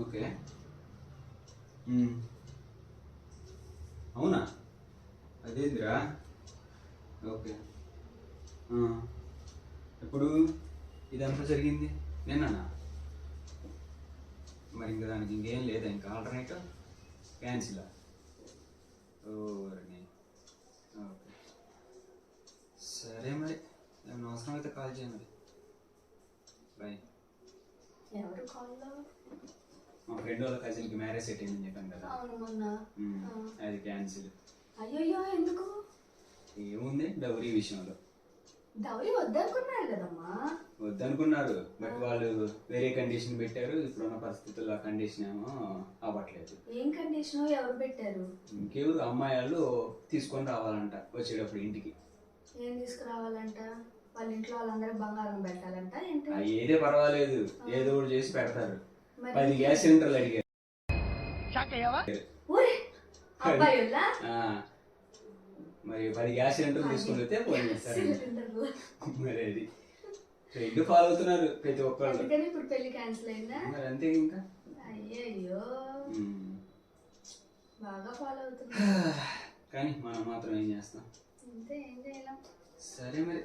Okay. అవునా? అదేందిరా? Okay. ఇప్పుడు ఇదంతా జరిగింది నిన్ననా? మరి ఇంకా దానికి ఇంకేం లేదా, ఇంకా ఆల్టర్నేటివ్ క్యాన్సిలా? ఓకే. సరే మరి, ఏమైనా అవసరం అయితే కాల్ చేయ మరి. బాయ్. ఎవరు కాల్లో? మా ఫ్రెండ్ వాళ్ళ కజిన్కి మ్యారేజ్ సెట్ అయిందని చెప్పాను కదా. అవును మొన్న. అది క్యాన్సిల్. అయ్యో ఎందుకు? ఏముంది, డౌరీ విషయంలో. డౌరీ వద్దనుకున్నారు కదమ్మా. వద్దనుకున్నారు, బట్ వాళ్ళు వేరే కండిషన్ పెట్టారు. ఇప్పుడున్న పరిస్థితుల్లో ఆ కండిషన్ ఏమో అవ్వట్లేదు. ఏం కండిషన్? ఎవరు పెట్టారు? ఇంకెవరు, అమ్మాయి వాళ్ళు తీసుకొని రావాలంట వచ్చేటప్పుడు ఇంటికి. ఏం తీసుకురావాలంట? వాళ్ళ ఇంట్లో వాళ్ళందరూ బంగారం పెట్టాలంట ఏంటి? ఏదే పర్వాలేదు, ఏదో ఒకటి చేసి పెడతారు. 10 గ్యాస్ సిలిండర్లు అడిగారు. మరి 10 గ్యాస్ సిలిండర్లు తీసుకుని వస్తే పోయింది సార్. మరి అది ట్రెండ్ ఫాలో అవుతున్నారు ప్రతి ఒక్కళ్ళు. ఇప్పుడు పెళ్లి క్యాన్సిల్ అయిందా? మరి అంతే ఇంకా. అయ్యో బాగా ఫాలో అవుతున్నారు. కానీ మనం మాత్రం ఏం చేస్తాం? అంతే, ఏం చేయలేం. సరే మరి.